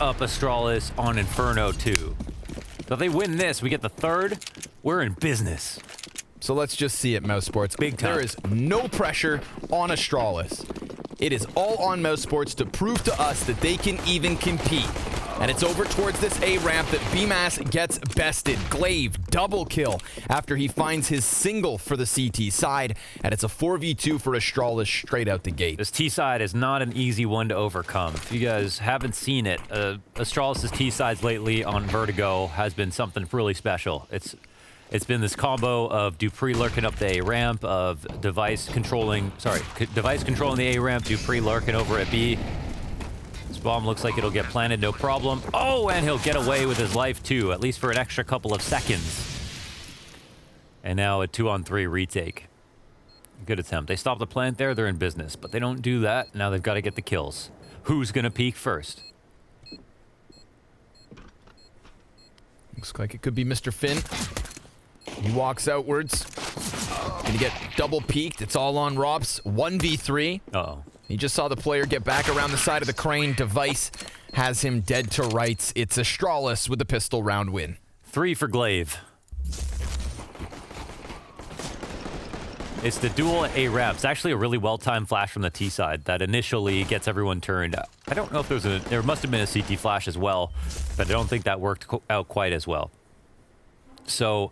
up Astralis on Inferno 2. So if they win this, we get the third. We're in business. So let's just see it, MOUSESPORT. Big time. There is no pressure on Astralis. It is all on MOUSESPORT to prove to us that they can even compete. And it's over towards this A ramp that BMAS gets bested. Glaive double kill after he finds his single for the CT side. And it's a 4v2 for Astralis straight out the gate. This T side is not an easy one to overcome. If you guys haven't seen it, Astralis' T sides lately on Vertigo has been something really special. It's been this combo of Dupree lurking up the A ramp, of device controlling the A ramp, Dupree lurking over at B. This bomb looks like it'll get planted, no problem. Oh, and he'll get away with his life too, at least for an extra couple of seconds. And now a 2-on-3 retake. Good attempt. They stop the plant there, they're in business, but they don't do that. Now they've got to get the kills. Who's gonna peek first? Looks like it could be Mr. Finn. He walks outwards. Gonna get double peeked. It's all on Robs. 1v3. Uh-oh. He just saw the player get back around the side of the crane. Device has him dead to rights. It's Astralis with the pistol round win. 3 for Glaive. It's the duel at A ramp. It's actually a really well-timed flash from the T side that initially gets everyone turned. I don't know if there must have been a CT flash as well, but I don't think that worked out quite as well. So,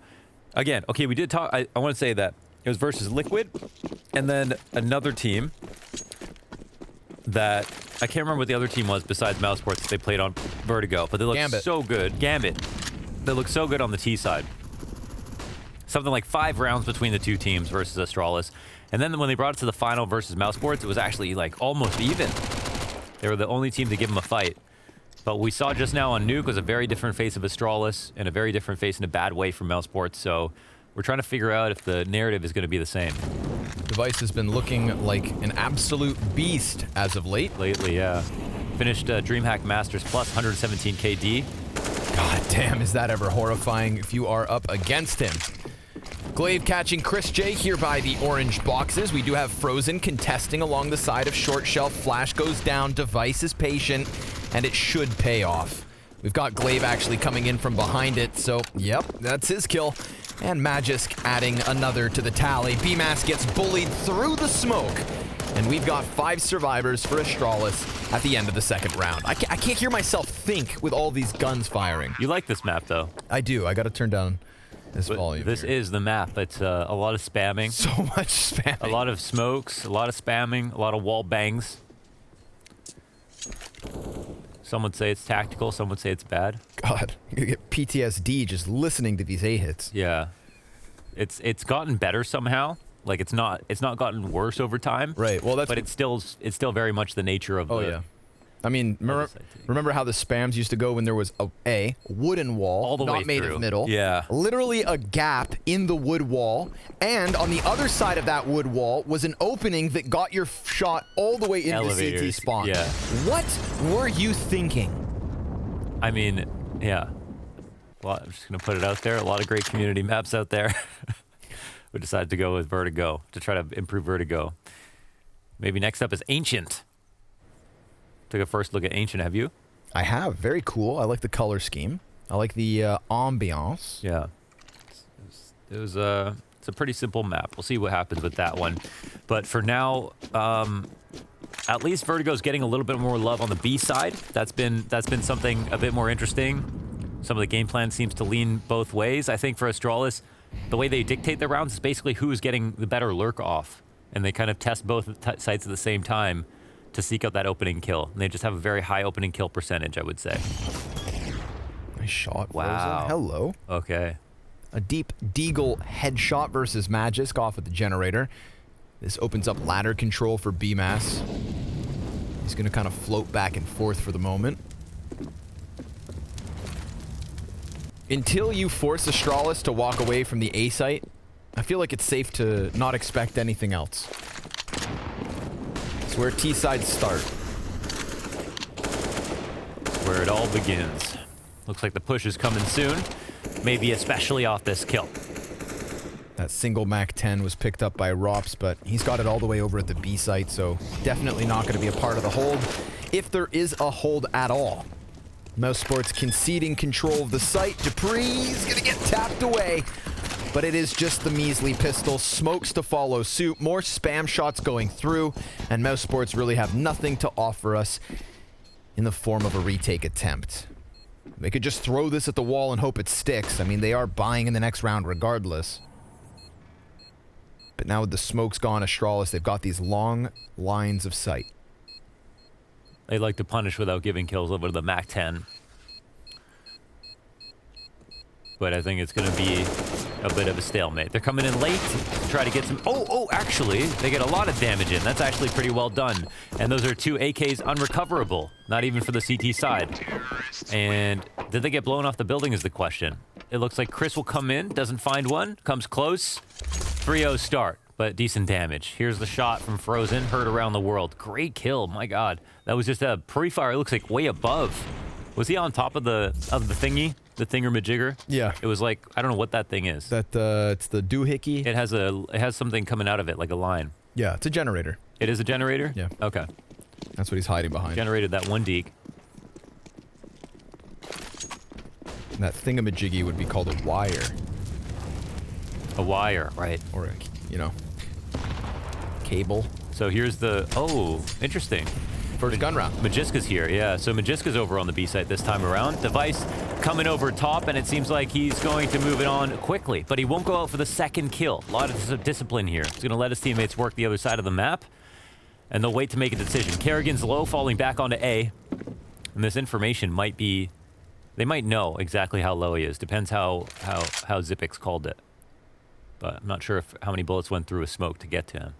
again, okay, we did talk. I want to say that it was versus Liquid, and then another team that I can't remember what the other team was besides MOUSESPORT that they played on Vertigo, but they looked so good. Gambit. They look so good on the T side. Something like 5 rounds between the two teams versus Astralis. And then when they brought it to the final versus MOUSESPORT, it was actually like almost even. They were the only team to give them a fight. But we saw just now on Nuke was a very different face of Astralis and a very different face in a bad way from MOUSESPORT. So we're trying to figure out if the narrative is going to be the same. Device has been looking like an absolute beast as of late. Lately, yeah. Finished DreamHack Masters plus 117 KD. God damn, is that ever horrifying if you are up against him. Glaive catching Chris J here by the orange boxes. We do have Frozen contesting along the side of Short Shelf. Flash goes down. Device is patient, and it should pay off. We've got Glaive actually coming in from behind it, so yep, that's his kill. And Magisk adding another to the tally. BMAS gets bullied through the smoke. And we've got 5 survivors for Astralis at the end of the second round. I can't hear myself think with all these guns firing. You like this map, though. I do. I got to turn down this volume. This is the map. It's a lot of spamming. So much spamming. A lot of smokes, a lot of spamming, a lot of wall bangs. Some would say it's tactical, some would say it's bad. God, I'm gonna get PTSD just listening to these A hits. Yeah. It's gotten better somehow. Like it's not gotten worse over time. Right. Well, that's. But it's still very much the nature of. Oh yeah. I mean, remember how the spams used to go when there was a wooden wall, all the not way made through. of middle. Yeah. Literally a gap in the wood wall, and on the other side of that wood wall was an opening that got your shot all the way into Elevators. CT spawn. Yeah. What were you thinking? I mean, yeah. Well, I'm just gonna put it out there. A lot of great community maps out there. We decided to go with Vertigo to try to improve Vertigo. Maybe next up is Ancient. Took a first look at Ancient, have you? I have. Very cool. I like the color scheme. I like the ambiance. Yeah. It's a pretty simple map. We'll see what happens with that one. But for now, at least Vertigo's getting a little bit more love on the B side. That's been something a bit more interesting. Some of the game plan seems to lean both ways. I think for Astralis, the way they dictate their rounds is basically who's getting the better lurk off. And they kind of test both sites at the same time to seek out that opening kill. And they just have a very high opening kill percentage, I would say. Nice shot. Wow. Frozen. Hello. Okay. A deep Deagle headshot versus Magisk off at the generator. This opens up ladder control for BMAS. He's going to kind of float back and forth for the moment. Until you force Astralis to walk away from the A site, I feel like it's safe to not expect anything else. It's where T sides start. Where it all begins. Looks like the push is coming soon. Maybe especially off this kill. That single Mac 10 was picked up by Rops, but he's got it all the way over at the B site, so definitely not going to be a part of the hold, if there is a hold at all. MOUSEESPORT's conceding control of the site. Dupree's gonna get tapped away, but it is just the measly pistol. Smokes to follow suit. More spam shots going through, and MOUSEESPORT's really have nothing to offer us in the form of a retake attempt. They could just throw this at the wall and hope it sticks. I mean, they are buying in the next round regardless. But now with the smokes gone, ASTRALIS, they've got these long lines of sight. They like to punish without giving kills over to the MAC-10. But I think it's going to be a bit of a stalemate. They're coming in late to try to get some... Oh, actually, they get a lot of damage in. That's actually pretty well done. And those are 2 AKs unrecoverable, not even for the CT side. And did they get blown off the building is the question. It looks like Chris will come in, doesn't find one, comes close. 3-0 start, but decent damage. Here's the shot from Frozen, heard around the world. Great kill, my god. That was just a pre-fire. It looks like way above. Was he on top of the thingy? The thingamajigger? Yeah. It was like, I don't know what that thing is. That it's the doohickey. It has something coming out of it, like a line. Yeah, it's a generator. It is a generator? Yeah. Okay. That's what he's hiding behind. Generated that one deek. And that thingamajiggy would be called a wire. A wire, right. Or a, you know, cable. So here's the... Oh, interesting. First gun round. Majiska's here, yeah. So Majiska's over on the B site this time around. Device coming over top, and it seems like he's going to move it on quickly. But he won't go out for the second kill. A lot of discipline here. He's going to let his teammates work the other side of the map, and they'll wait to make a decision. Kerrigan's low, falling back onto A. And this information might be... They might know exactly how low he is. Depends how Zipix called it. But I'm not sure how many bullets went through a smoke to get to him.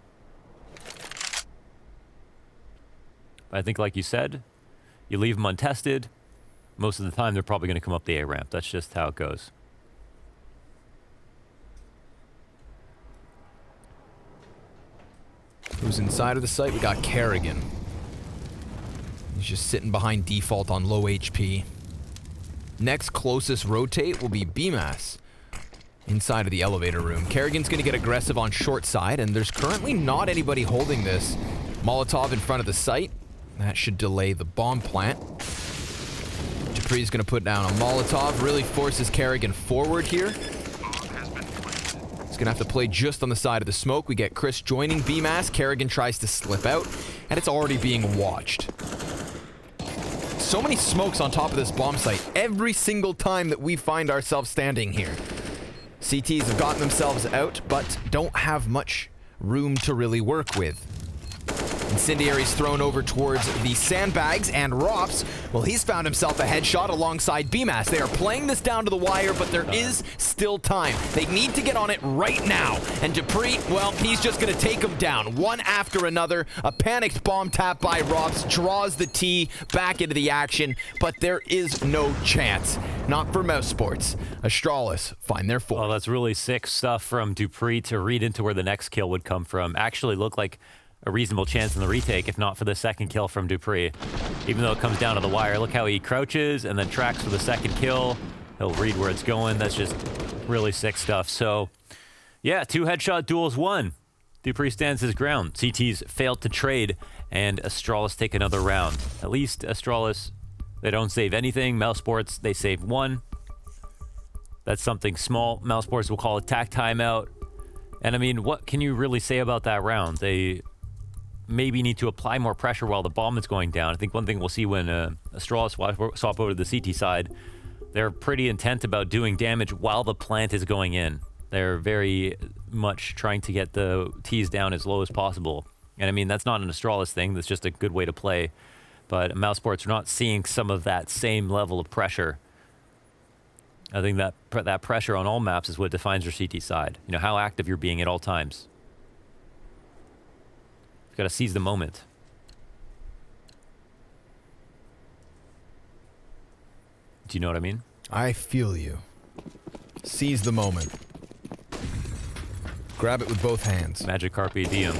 I think, like you said, you leave them untested. Most of the time, they're probably going to come up the A ramp. That's just how it goes. Who's inside of the site? We got Kerrigan. He's just sitting behind default on low HP. Next closest rotate will be BMAS inside of the elevator room. Kerrigan's going to get aggressive on short side, and there's currently not anybody holding this. Molotov in front of the site. That should delay the bomb plant. Dupree's going to put down a Molotov, really forces Kerrigan forward here. He's going to have to play just on the side of the smoke. We get Chris joining BMAS. Kerrigan tries to slip out, and it's already being watched. So many smokes on top of this bomb site every single time that we find ourselves standing here. CTs have gotten themselves out, but don't have much room to really work with. Incendiary's thrown over towards the sandbags, and Rops, well, he's found himself a headshot alongside BMAS. They are playing this down to the wire, but there is still time. They need to get on it right now. And Dupree, well, he's just going to take them down, one after another. A panicked bomb tap by Rops draws the T back into the action, but there is no chance. Not for MOUSEESPORT. ASTRALIS find their fourth. Well, that's really sick stuff from Dupree to read into where the next kill would come from. Actually looked like a reasonable chance in the retake, if not for the second kill from Dupree. Even though it comes down to the wire, look how he crouches and then tracks for the second kill. He'll read where it's going. That's just really sick stuff. So, yeah, 2 headshot duels won. Dupree stands his ground. CT's failed to trade, and ASTRALIS take another round. At least ASTRALIS, they don't save anything. MOUSEESPORT, they save 1. That's something small. MOUSEESPORT will call a tac timeout. And I mean, what can you really say about that round? They maybe need to apply more pressure while the bomb is going down. I think one thing we'll see when ASTRALIS swap over to the CT side, they're pretty intent about doing damage while the plant is going in. They're very much trying to get the T's down as low as possible. And I mean, that's not an ASTRALIS thing. That's just a good way to play. But MOUSEESPORT are not seeing some of that same level of pressure. I think that pressure on all maps is what defines your CT side. You know, how active you're being at all times. Got to seize the moment. Do you know what I mean? I feel you. Seize the moment. Grab it with both hands. Magic Carpe Diem.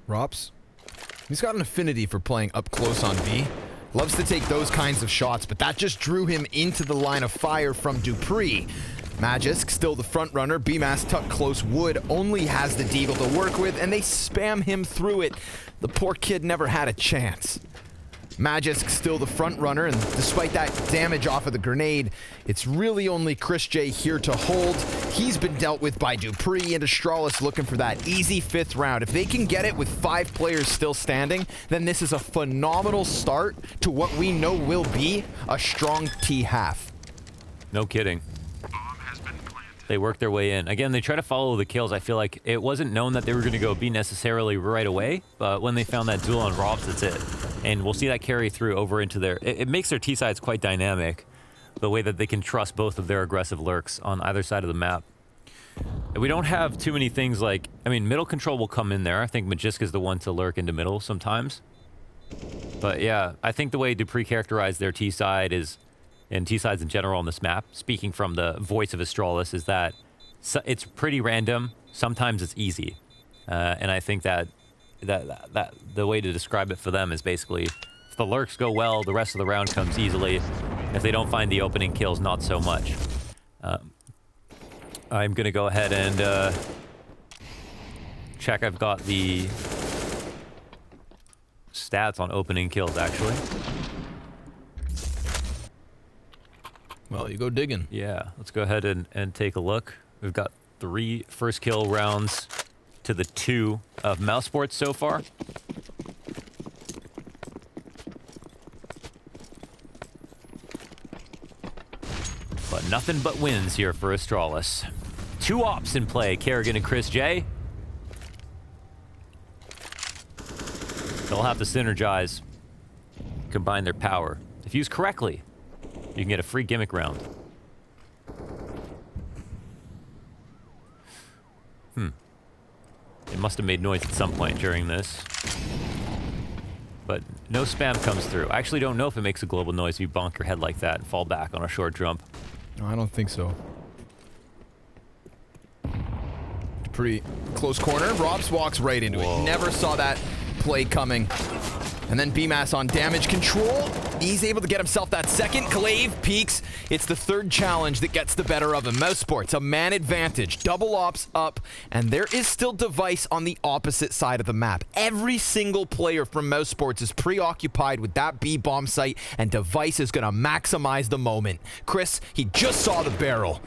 Rops, he's got an affinity for playing up close on B. Loves to take those kinds of shots, but that just drew him into the line of fire from Dupree. Magisk, still the front runner. BMAS tucked close. Wood only has the deagle to work with, and they spam him through it. The poor kid never had a chance. Magisk still the front runner, and despite that damage off of the grenade, it's really only Chris J here to hold. He's been dealt with by Dupree, and ASTRALIS looking for that easy 5th round. If they can get it with 5 players still standing, then this is a phenomenal start to what we know will be a strong T-half. No kidding. They work their way in. Again, they try to follow the kills. I feel like it wasn't known that they were going to go B necessarily right away, but when they found that duel on Robs, that's it. And we'll see that carry through over into their... It makes their T-sides quite dynamic, the way that they can trust both of their aggressive lurks on either side of the map. And we don't have too many things like... I mean, middle control will come in there. I think Magisk is the one to lurk into middle sometimes. But yeah, I think the way Dupree characterized their T-side is... and T-sides in general on this map, speaking from the voice of ASTRALIS, is that it's pretty random. Sometimes it's easy. And I think that the way to describe it for them is basically, if the lurks go well, the rest of the round comes easily. If they don't find the opening kills, not so much. I'm going to go ahead and check. I've got the stats on opening kills, actually. Well, you go digging. Yeah, let's go ahead and take a look. We've got 3 first kill rounds to the 2 of MOUSESPORT so far. But nothing but wins here for ASTRALIS. 2 ops in play, Kerrigan and Chris J. They'll have to synergize, combine their power. If used correctly, you can get a free gimmick round. It must have made noise at some point during this. But no spam comes through. I actually don't know if it makes a global noise if you bonk your head like that and fall back on a short jump. No, I don't think so. Pretty close corner. Robs walks right into it. Never saw that play coming. And then BMAS on damage control. He's able to get himself that second. Glaive peaks. It's the 3rd challenge that gets the better of him. MOUSESPORT's a man advantage. Double ops up. And there is still Device on the opposite side of the map. Every single player from MOUSESPORT's is preoccupied with that B bomb site. And Device is going to maximize the moment. Chris, he just saw the barrel.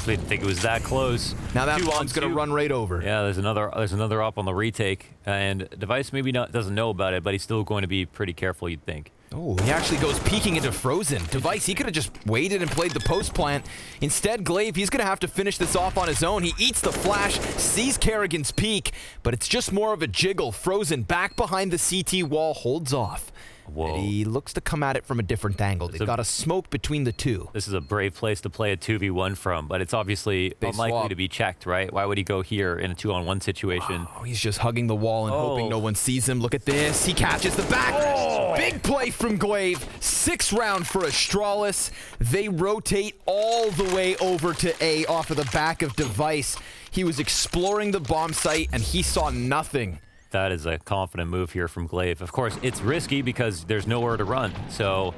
Didn't think it was that close. Now that bomb's going to run right over. Yeah, there's another op on the retake. And Device maybe doesn't know about it, but he's still going to be pretty careful, you'd think. Oh, he actually goes peeking into Frozen. Device, he could have just waited and played the post plant. Instead, Glaive, he's going to have to finish this off on his own. He eats the flash, sees Kerrigan's peek, but it's just more of a jiggle. Frozen back behind the CT wall, holds off. Whoa. And he looks to come at it from a different angle. They've got a smoke between the 2. This is a brave place to play a 2v1 from, but it's obviously unlikely to be checked, right? Why would he go here in a 2-on-1 situation? Oh, he's just hugging the wall and hoping no one sees him. Look at this. He catches the back. Big play from Glaive. 6th round for ASTRALIS. They rotate all the way over to A off of the back of Device. He was exploring the bomb site and he saw nothing. That is a confident move here from Glaive. Of course, it's risky because there's nowhere to run. So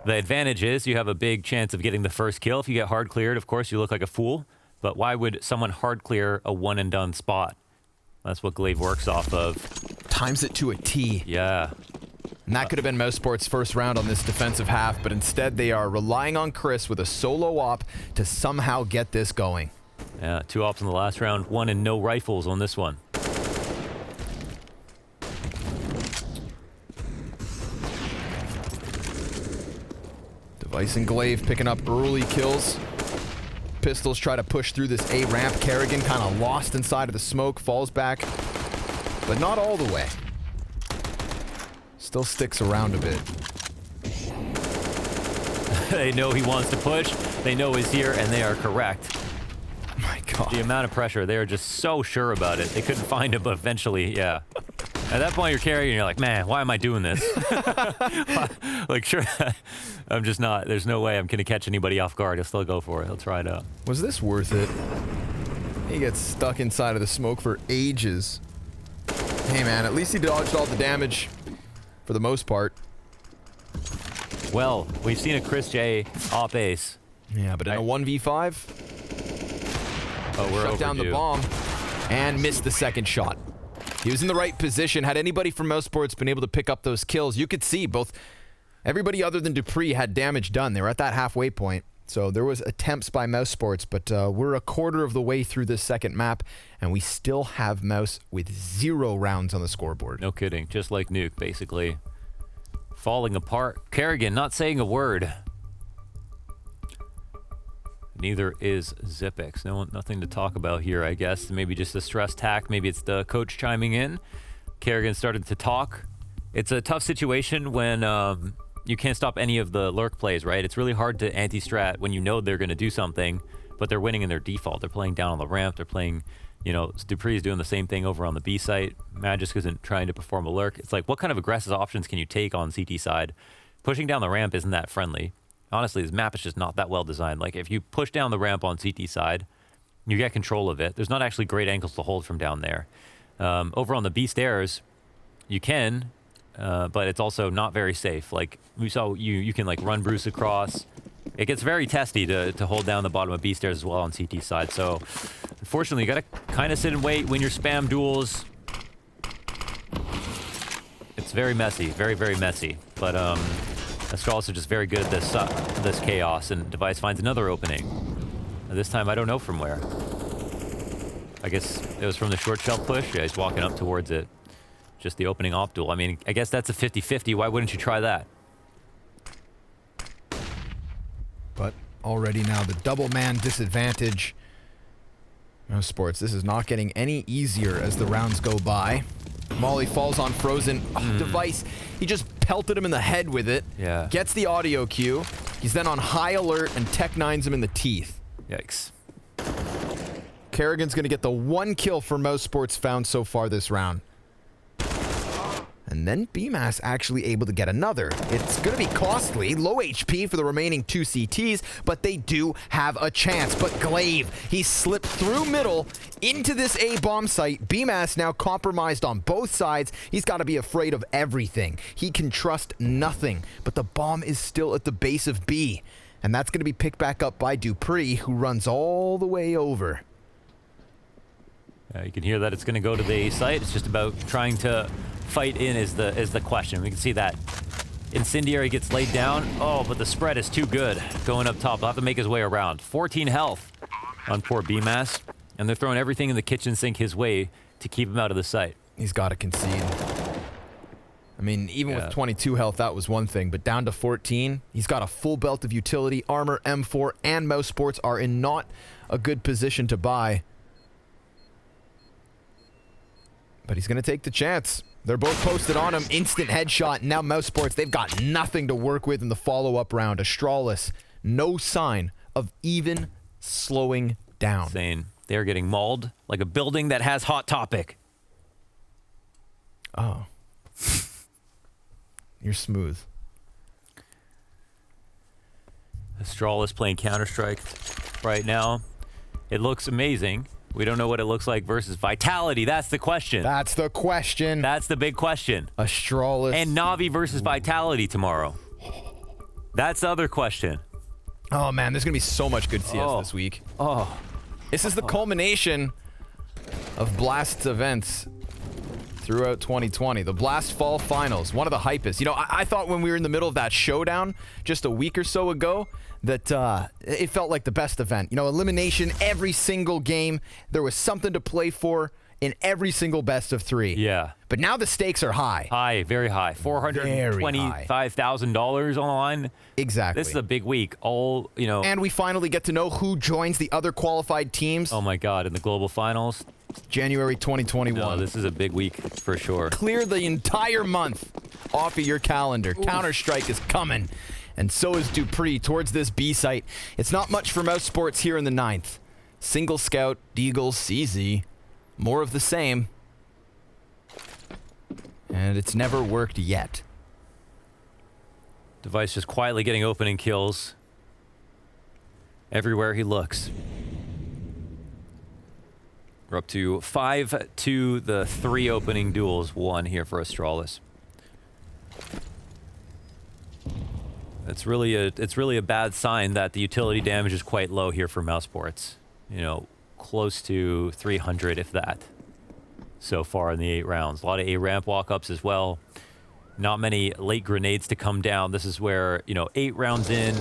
the advantage is you have a big chance of getting the first kill. If you get hard cleared, of course, you look like a fool. But why would someone hard clear a one-and-done spot? That's what Glaive works off of. Times it to a T. Yeah. And that could have been MOUSESPORT's first round on this defensive half, but instead they are relying on Chris with a solo op to somehow get this going. Yeah, 2 ops in the last round, 1 and no rifles on this one. Device and Glaive picking up early kills. Pistols try to push through this A ramp. Kerrigan kind of lost inside of the smoke, falls back, but not all the way. Still sticks around a bit. They know he wants to push. They know he's here, and they are correct. My God. The amount of pressure, they are just so sure about it. They couldn't find him, but eventually, yeah. At that point, you're carrying, and you're like, man, why am I doing this? Like, sure, I'm just not. There's no way I'm going to catch anybody off guard. He'll still go for it. He'll try it out. Was this worth it? He gets stuck inside of the smoke for ages. Hey, man, at least he dodged all the damage for the most part. Well, we've seen a Chris J op ace. Yeah, but in a 1v5, we're shut down the bomb and missed the second shot. He was in the right position. Had anybody from MOUSESPORTS been able to pick up those kills, you could see both everybody other than dupreeh had damage done. They were at that halfway point. So there was attempts by MOUSESPORTS, but we're a quarter of the way through this second map, and we still have Mouse with 0 rounds on the scoreboard. No kidding. Just like Nuke, basically. Falling apart. Kerrigan not saying a word. Neither is Xyp9x. Nothing to talk about here, I guess. Maybe just a stress tack. Maybe it's the coach chiming in. Kerrigan started to talk. It's a tough situation when you can't stop any of the lurk plays, right? It's really hard to anti-strat when you know they're going to do something, but they're winning in their default. They're playing down on the ramp. They're playing, you know, dupreeh is doing the same thing over on the B site. Magisk isn't trying to perform a lurk. It's like, what kind of aggressive options can you take on CT side? Pushing down the ramp isn't that friendly. Honestly, this map is just not that well designed. Like, if you push down the ramp on CT side, you get control of it. There's not actually great angles to hold from down there. Over on the B stairs, you can, but it's also not very safe. Like, we saw you can, like, run Bruce across. It gets very testy to hold down the bottom of B stairs as well on CT side. So, unfortunately, you got to kind of sit and wait when you're spam duels. It's very messy. Very, very messy. But, ASTRALIS are just very good at this chaos, and Device finds another opening. And this time, I don't know from where. I guess it was from the short shelf push. Yeah, he's walking up towards it. Just the opening off duel. I mean, I guess that's a 50-50. Why wouldn't you try that? But already now the double man disadvantage. MOUSESPORTS, this is not getting any easier as the rounds go by. Molly falls on Frozen. Oh, Device, he just pelted him in the head with it. Yeah. Gets the audio cue. He's then on high alert and Tech9s him in the teeth. Yikes. Kerrigan's going to get the 1 kill for MOUSESPORTS found so far this round. And then BMAS actually able to get another. It's going to be costly, low HP for the remaining 2 CTs, but they do have a chance. But Glaive, he slipped through middle into this A bomb site. BMAS now compromised on both sides. He's got to be afraid of everything. He can trust nothing, but the bomb is still at the base of B. And that's going to be picked back up by dupreeh, who runs all the way over. You can hear that it's going to go to the A site. It's just about trying to fight in is the question. We can see that Incendiary gets laid down. Oh, but the spread is too good. Going up top, he'll have to make his way around. 14 health on poor BMAS. And they're throwing everything in the kitchen sink his way to keep him out of the site. He's got to concede. I mean, even with 22 health, that was one thing. But down to 14, he's got a full belt of utility. Armor, M4, and MOUSESPORTS are in not a good position to buy. But he's going to take the chance. They're both posted on him. Instant headshot. Now MOUSESPORTS, they've got nothing to work with in the follow-up round. ASTRALIS, no sign of even slowing down. Insane. They're getting mauled like a building that has Hot Topic. Oh. You're smooth. ASTRALIS playing Counter-Strike right now. It looks amazing. We don't know what it looks like versus Vitality. That's the question. That's the question. That's the big question. ASTRALIS. And Na'Vi versus Vitality tomorrow. That's the other question. Oh, man, there's going to be so much good CS this week. Oh. This is the culmination of Blast's events throughout 2020. The Blast Fall Finals, one of the hypest. You know, I thought when we were in the middle of that showdown just a week or so ago that it felt like the best event. You know, elimination every single game. There was something to play for in every single best of 3. Yeah. But now the stakes are high. High, very high. $425,000 on the line. Exactly. This is a big week. All, you know. And we finally get to know who joins the other qualified teams. Oh my God, in the global finals. January 2021. No, this is a big week for sure. Clear the entire month off of your calendar. Oof. Counter-Strike is coming. And so is dupreeh towards this B site. It's not much for MOUSESPORTS here in the 9th. Single scout, Deagle, CZ. More of the same. And it's never worked yet. Device just quietly getting opening kills everywhere he looks. We're up to 5 to the 3 opening duels won here for ASTRALIS. It's really a bad sign that the utility damage is quite low here for MOUSESPORTS. You know, close to 300 if that. so far in the 8 rounds. A lot of A-ramp walk-ups as well. Not many late grenades to come down. This is where, you know, 8 rounds in,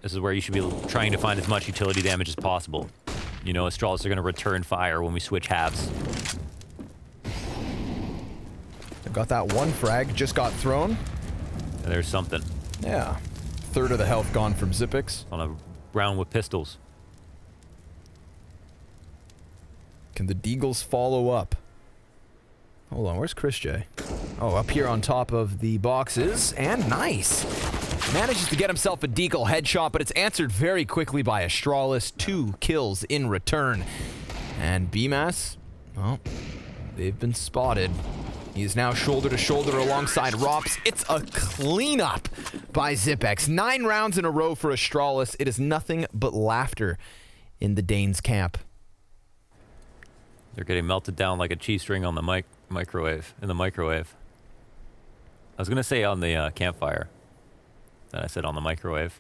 this is where you should be trying to find as much utility damage as possible. You know, Astralis are going to return fire when we switch halves. They've got that one frag, just got thrown. And there's something. Yeah. Third of the health gone from Zippix. On a round with pistols. Can the Deagles follow up? Hold on, where's Chris J? Oh, up here on top of the boxes, and nice! Manages to get himself a Deagle headshot, but it's answered very quickly by Astralis. 2 kills in return. And BMAS, well, they've been spotted. He is now shoulder to shoulder alongside Rops. It's a cleanup by Zipex. 9 rounds in a row for Astralis. It is nothing but laughter in the Danes camp. They're getting melted down like a cheese string on the microwave. In the microwave. I was gonna say on the campfire. Then I said on the microwave.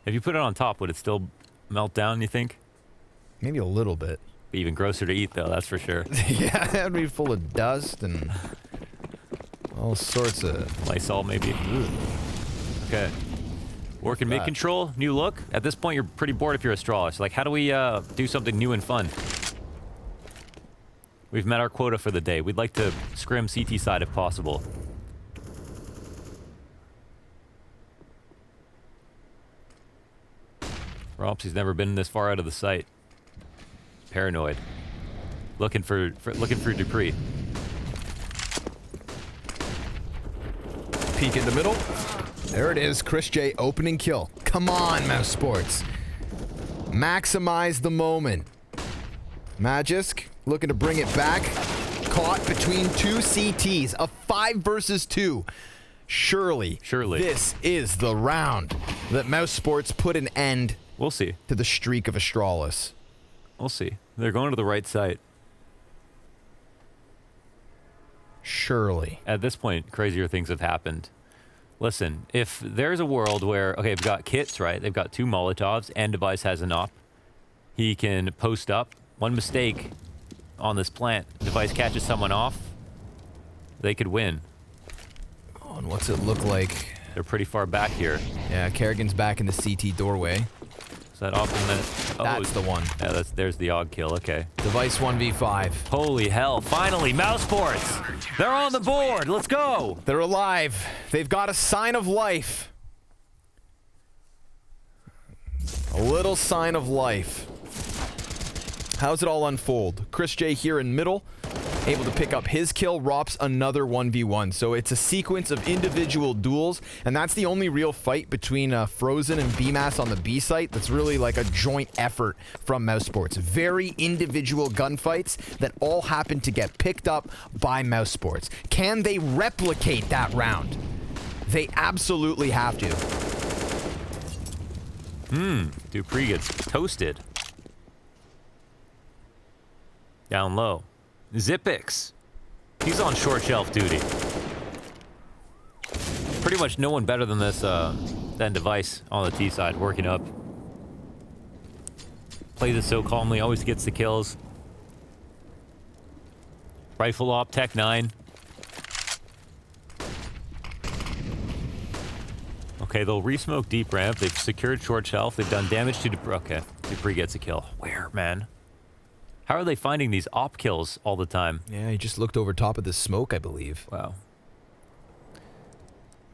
If you put it on top, would it still melt down, you think? Maybe a little bit. Be even grosser to eat, though, that's for sure. Yeah, that'd be full of dust and all sorts of... Lysol, maybe. Ugh. Okay. Work in mid-control, new look. At this point, you're pretty bored if you're Astralis. Like, how do we do something new and fun? We've met our quota for the day. We'd like to scrim CT side if possible. Romps, he's never been this far out of the sight. Paranoid. Looking for Dupree. Peek in the middle. There it is, Chris J opening kill. Come on, Mouse Sports. Maximize the moment. Magisk looking to bring it back. Caught between 2 CTs. A 5 versus 2. Surely this is the round that Mouse Sports put an end We'll see. to the streak of Astralis. We'll see. They're going to the right site. Surely. At this point, crazier things have happened. Listen, if there's a world where, okay, they've got kits, right? They've got 2 Molotovs, and Device has an op. He can post up. One mistake on this plant. Device catches someone off. They could win. Oh, and what's it look like? They're pretty far back here. Yeah, Kerrigan's back in the CT doorway. Is that off in the... Oh, that's the one. Yeah, there's the odd kill. Okay. Device 1v5. Holy hell. Finally, Mouse Sports. They're on the board. Let's go. They're alive. They've got a sign of life. A little sign of life. How's it all unfold? Chris J here in middle, able to pick up his kill. Rops another 1v1. So it's a sequence of individual duels, and that's the only real fight between Frozen and BMAS on the B site that's really like a joint effort from Mouse Sports. Very individual gunfights that all happen to get picked up by Mouse Sports. Can they replicate that round? They absolutely have to. Dupree gets toasted. Down low. Zippix. He's on short shelf duty. Pretty much no one better than this, than Device on the T side, working up. Plays it so calmly, always gets the kills. Rifle op, Tech 9. Okay, they'll re-smoke deep ramp. They've secured short shelf. They've done damage to Dupree. Okay, Dupree gets a kill. Where, man? How are they finding these op kills all the time? Yeah, he just looked over top of the smoke, I believe. Wow.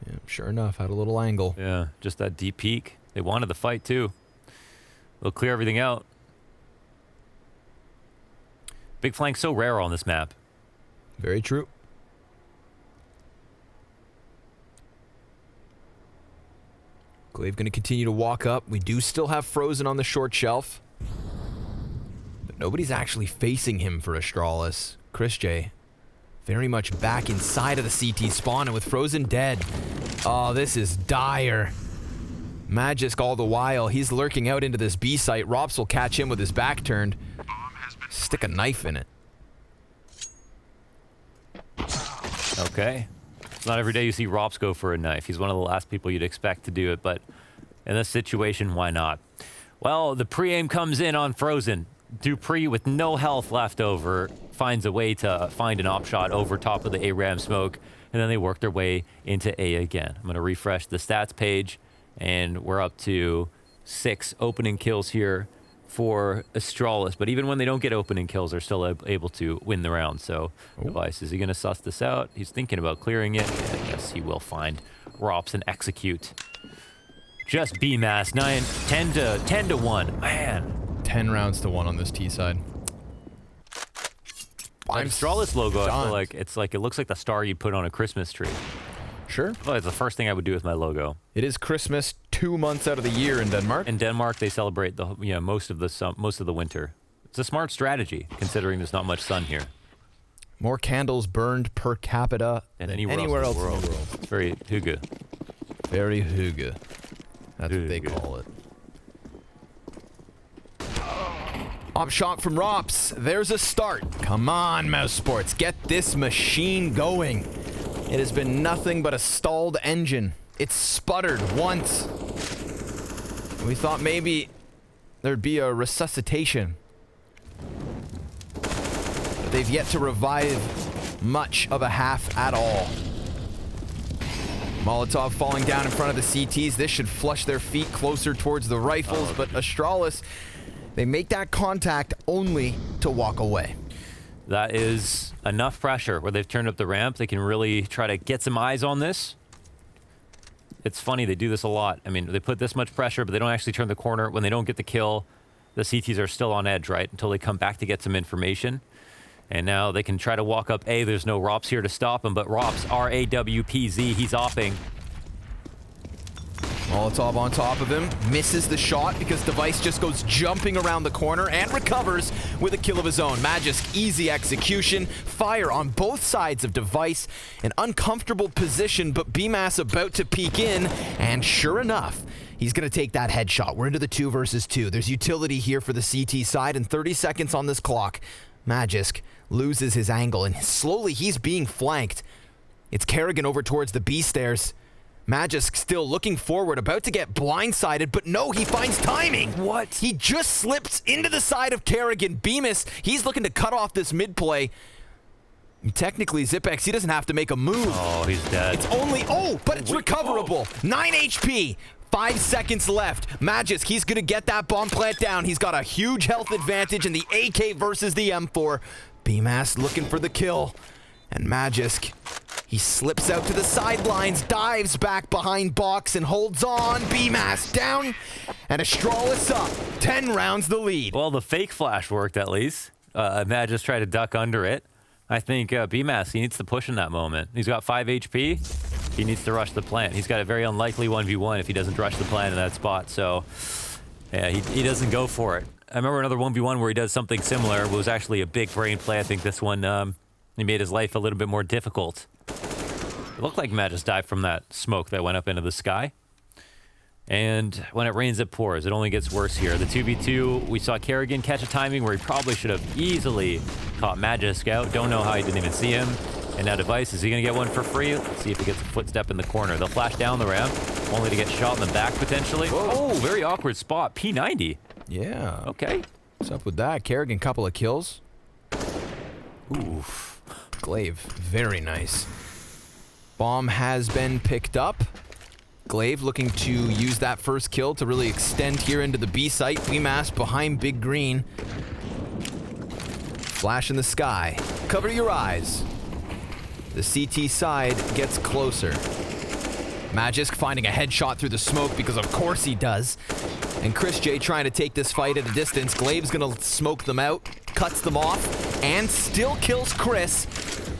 Yeah, sure enough, had a little angle. Yeah, just that deep peek. They wanted the fight, too. They'll clear everything out. Big flank so rare on this map. Very true. Glaive going to continue to walk up. We do still have Frozen on the short shelf. But nobody's actually facing him for Astralis. Chris J very much back inside of the CT spawn, and with Frozen dead. Oh, this is dire. Magisk all the while. He's lurking out into this B site. Rops will catch him with his back turned. Stick a knife in it. Okay. It's not every day you see Rops go for a knife. He's one of the last people you'd expect to do it, but in this situation, why not? Well, the pre-aim comes in on Frozen. Dupree with no health left over. finds a way to find an op shot over top of the A-Ram smoke, and then they work their way into A again. I'm going to refresh the stats page, and we're up to 6 opening kills here for Astralis. But even when they don't get opening kills, they're still able to win the round. So, Device, is he going to suss this out? He's thinking about clearing it. And yes, he will find Rops and execute. Just BMAS, 10 to 1. Man. 10 rounds to 1 on this T side. Astralis logo, I feel like it looks like the star you put on a Christmas tree. Sure. Well, it's the first thing I would do with my logo. It is Christmas 2 months out of the year in Denmark. In Denmark, they celebrate most of the winter. It's a smart strategy, considering there's not much sun here. More candles burned per capita than anywhere else in the world. It's very hygge. Very hygge. That's what they call it. Op shot from Rops. There's a start. Come on, MOUSEESPORT. Get this machine going. It has been nothing but a stalled engine. It's sputtered once. We thought maybe there'd be a resuscitation. But they've yet to revive much of a half at all. Molotov falling down in front of the CTs. This should flush their feet closer towards the rifles, but Astralis, they make that contact only to walk away. That is enough pressure where they've turned up the ramp. They can really try to get some eyes on this. It's funny, they do this a lot. I mean, they put this much pressure, but they don't actually turn the corner. When they don't get the kill, the CTs are still on edge, right? Until they come back to get some information. And now they can try to walk up A. There's no Rops here to stop him, but Rops, R-A-W-P-Z, he's opping. Molotov on top of him, misses the shot because Device just goes jumping around the corner and recovers with a kill of his own. Magisk, easy execution, fire on both sides of Device, an uncomfortable position, but BMAS about to peek in, and sure enough, he's going to take that headshot. We're into the 2 versus 2. There's utility here for the CT side, and 30 seconds on this clock. Magisk loses his angle, and slowly he's being flanked. It's Kerrigan over towards the B stairs. Magisk still looking forward, about to get blindsided, but no, he finds timing. What? He just slips into the side of Kerrigan. Bemis, he's looking to cut off this mid play. And technically, Zipex, he doesn't have to make a move. Oh, he's dead. It's only, but it's recoverable. 9 HP. 5 seconds left. Magisk, he's going to get that bomb plant down. He's got a huge health advantage in the AK versus the M4. BMAS looking for the kill. And Magisk, he slips out to the sidelines, dives back behind box, and holds on. BMAS down, and Astralis up. 10 rounds the lead. Well, the fake flash worked at least. Magisk tried to duck under it. I think BMAS, he needs to push in that moment. He's got 5 HP. He needs to rush the plant. He's got a very unlikely 1v1 if he doesn't rush the plant in that spot. So, yeah, he doesn't go for it. I remember another 1v1 where he does something similar. It was actually a big brain play. I think this one, he made his life a little bit more difficult. It looked like Magisk died from that smoke that went up into the sky. And when it rains, it pours. It only gets worse here. The 2v2, we saw Kerrigan catch a timing where he probably should have easily caught Magisk out. Don't know how he didn't even see him. And now Device, is he going to get one for free? Let's see if he gets a footstep in the corner. They'll flash down the ramp, only to get shot in the back potentially. Whoa. Oh, very awkward spot. P90. Yeah. Okay. What's up with that? Kerrigan, couple of kills. Oof. Glaive, very nice. Bomb has been picked up. Glaive looking to use that first kill to really extend here into the B site. BMAS behind Big Green. Flash in the sky. Cover your eyes. The CT side gets closer. Magisk finding a headshot through the smoke because of course he does. And Chris J trying to take this fight at a distance. Glaive's gonna smoke them out, cuts them off, and still kills Chris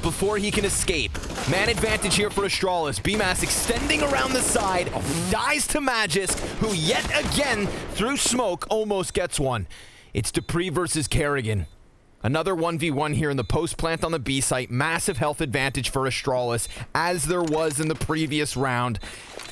before he can escape. Man advantage here for Astralis. BMAS extending around the side, dies to Magisk, who yet again, through smoke, almost gets one. It's Dupree versus Kerrigan. Another 1v1 here in the post plant on the B site. Massive health advantage for Astralis, as there was in the previous round.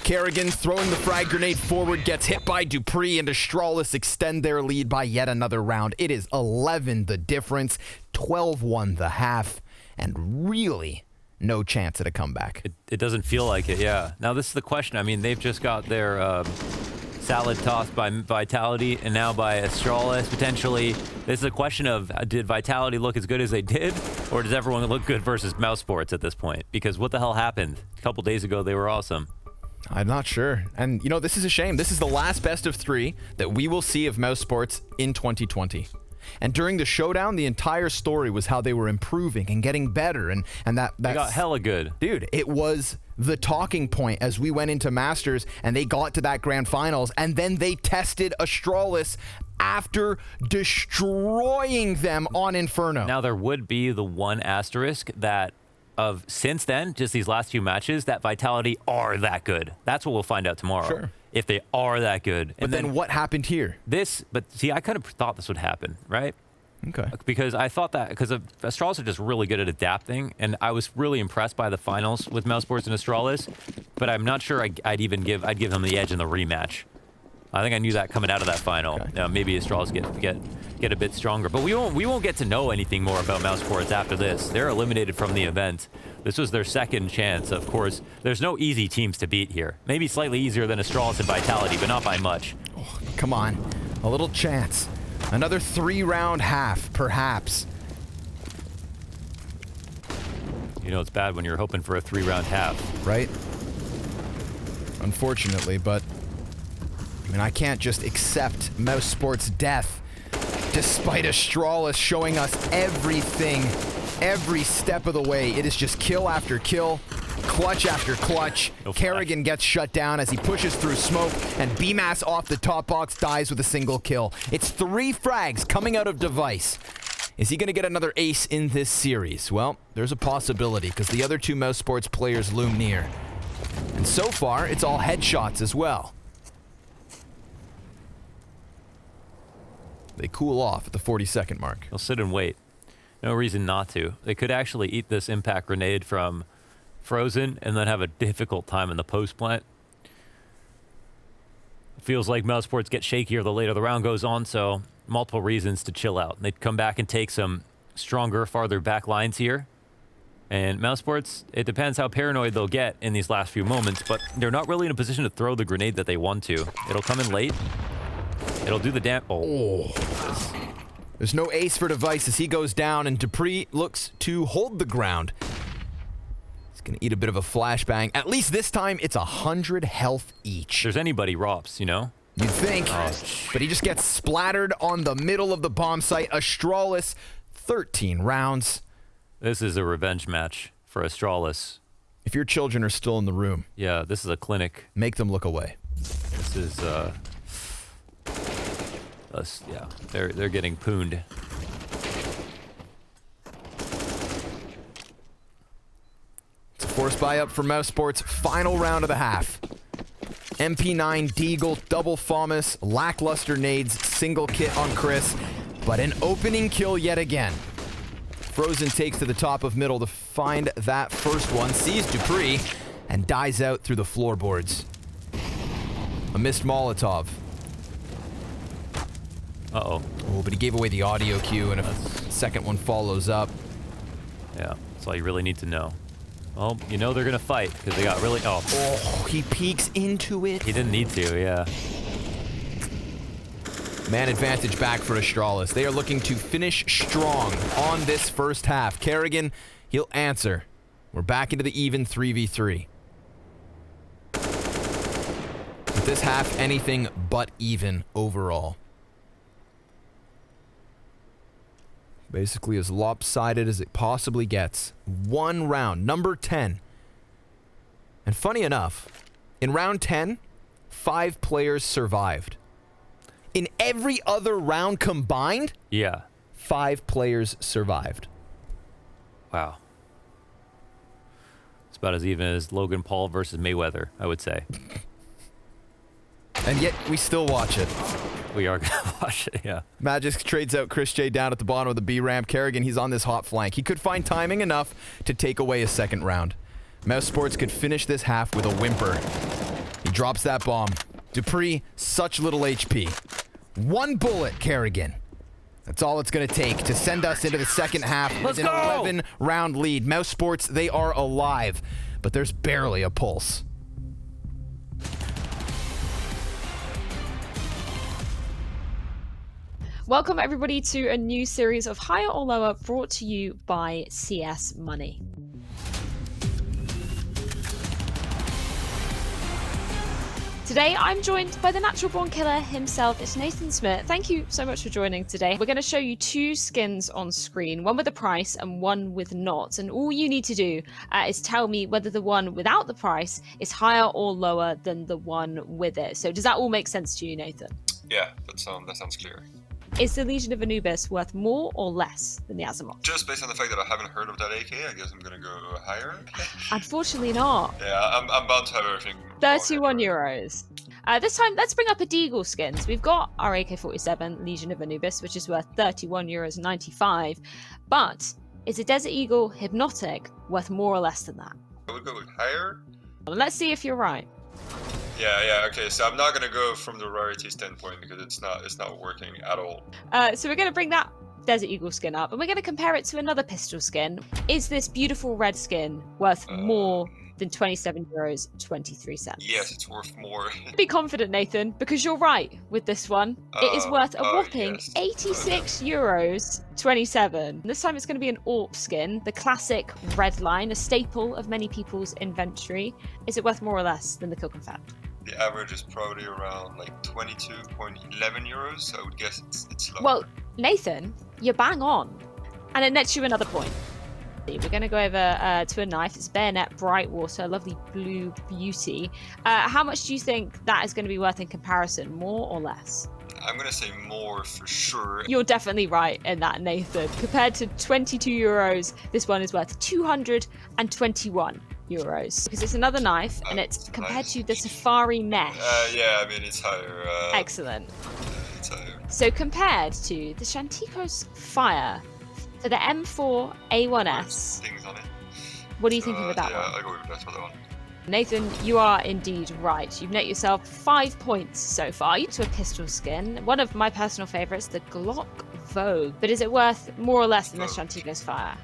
Kerrigan throwing the frag grenade forward, gets hit by Dupree, and Astralis extend their lead by yet another round. It is 11 the difference, 12-1 the half, and really no chance at a comeback. It doesn't feel like it, yeah. Now this is the question. I mean, they've just got their salad tossed by Vitality and now by Astralis, potentially. This is a question of, did Vitality look as good as they did? Or does everyone look good versus MOUSESPORT at this point? Because what the hell happened? A couple days ago, they were awesome. I'm not sure. And, you know, this is a shame. This is the last best of 3 that we will see of MOUSESPORT in 2020. And during the showdown, the entire story was how they were improving and getting better. And that they got hella good. Dude, it was the talking point as we went into Masters and they got to that grand finals. And then they tested Astralis after destroying them on Inferno. Now, there would be the one asterisk that since then, just these last few matches, that Vitality are that good. That's what we'll find out tomorrow. Sure. If they are that good. But then what happened here? But see, I kind of thought this would happen, right? Okay. Because I thought that, because Astralis are just really good at adapting, and I was really impressed by the finals with MOUSESPORT and Astralis, but I'm not sure I'd give them the edge in the rematch. I think I knew that coming out of that final. Okay. Maybe Astralis get a bit stronger, but we won't get to know anything more about MOUSESPORT after this. They're eliminated from the event. This was their second chance. Of course, there's no easy teams to beat here. Maybe slightly easier than Astralis and Vitality, but not by much. Oh, come on, a little chance. Another 3-round half, perhaps. You know, it's bad when you're hoping for a 3-round half. Right? Unfortunately, but I mean, I can't just accept MOUSESPORT's death despite Astralis showing us everything, every step of the way. It is just kill after kill, clutch after clutch. Kerrigan gets shut down as he pushes through smoke, and BMAS off the top box dies with a single kill. It's 3 frags coming out of Device. Is he going to get another ace in this series? Well, there's a possibility because the other 2 MOUSESPORT's players loom near. And so far, it's all headshots as well. They cool off at the 40-second mark. They'll sit and wait. No reason not to. They could actually eat this impact grenade from Frozen and then have a difficult time in the post plant. Feels like MOUSESPORTs get shakier the later the round goes on, so multiple reasons to chill out. They'd come back and take some stronger, farther back lines here. And MOUSESPORTs, it depends how paranoid they'll get in these last few moments, but they're not really in a position to throw the grenade that they want to. It'll come in late. It'll do the damn... Oh. There's no ace for Device as he goes down, and Dupree looks to hold the ground. He's going to eat a bit of a flashbang. At least this time, it's 100 health each. If there's anybody, Rops, you know? You'd think, but he just gets splattered on the middle of the bomb site. Astralis, 13 rounds. This is a revenge match for Astralis. If your children are still in the room... Yeah, this is a clinic. Make them look away. This is, yeah, they're getting pooned. It's a force buy up for MOUSESPORT's final round of the half. MP9, Deagle, double FAMAS, lackluster nades, single kit on Chris, but an opening kill yet again. Frozen takes to the top of middle to find that first one, sees Dupree, and dies out through the floorboards. A missed Molotov. Uh-oh. Oh, but he gave away the audio cue, and a second one follows up. Yeah, that's all you really need to know. Well, you know they're going to fight, because they got really... Oh, he peeks into it. He didn't need to, yeah. Man advantage back for Astralis. They are looking to finish strong on this first half. Kerrigan, he'll answer. We're back into the even 3v3. With this half, anything but even overall. Basically as lopsided as it possibly gets. 1 round, number 10. And funny enough, in round 10, 5 players survived. In every other round combined, Yeah. 5 players survived. Wow. It's about as even as Logan Paul versus Mayweather, I would say. And yet, we still watch it. We are going to watch it, yeah. Magic trades out Chris J down at the bottom of the B ramp. Kerrigan, he's on this hot flank. He could find timing enough to take away a second round. MOUSESPORTs could finish this half with a whimper. He drops that bomb. Dupree, such little HP. 1 bullet, Kerrigan. That's all it's going to take to send us into the second half with an 11-round lead. MOUSESPORTs, they are alive, but there's barely a pulse. Welcome everybody to a new series of Higher or Lower brought to you by CS Money. Today I'm joined by the natural born killer himself. It's Nathan Smith. Thank you so much for joining today. We're going to show you two skins on screen, one with a price and one with not. And all you need to do is tell me whether the one without the price is higher or lower than the one with it. So does that all make sense to you, Nathan? Yeah, that sounds clear. Is the Legion of Anubis worth more or less than the Azimuth? Just based on the fact that I haven't heard of that AK, I guess I'm gonna go higher. Unfortunately not. Yeah, I'm bound to have everything. 31 euros. This time, let's bring up a Deagle skins. We've got our AK-47 Legion of Anubis, which is worth 31 euros 95. But is a Desert Eagle Hypnotic worth more or less than that? I would go with higher. Let's see if you're right. Yeah, okay, so I'm not gonna go from the rarity standpoint because it's not working at all. So we're going to bring that Desert Eagle skin up, and we're going to compare it to another pistol skin. Is this beautiful red skin worth more than 27 euros 23 cents? Yes, it's worth more. Be confident, Nathan, because you're right with this one. It is worth a whopping yes. 86 euros 27. This time it's going to be an AWP skin, the classic red line, a staple of many people's inventory. Is it worth more or less than the Kill Confab? The average is probably around like 22.11 euros, so I would guess it's lower. Well, Nathan, you're bang on. And it nets you another point. We're going to go over to a knife. It's Bayonet Brightwater, lovely blue beauty. How much do you think that is going to be worth in comparison, more or less? I'm gonna say more for sure. You're definitely right in that, Nathan. Compared to 22 euros, this one is worth 221 euros. Because it's another knife, and it's compared to the Safari Mesh. Yeah, I mean, it's higher. Excellent. It's higher. So compared to the Shantikos Fire for the M4A1S, Things on it. what are you thinking with that yeah, one? I'll go with that for that one. Nathan, you are indeed right. You've net yourself 5 points so far. To a pistol skin, one of my personal favourites, the Glock Vogue. But is it worth more or less than the Shantikos Fire?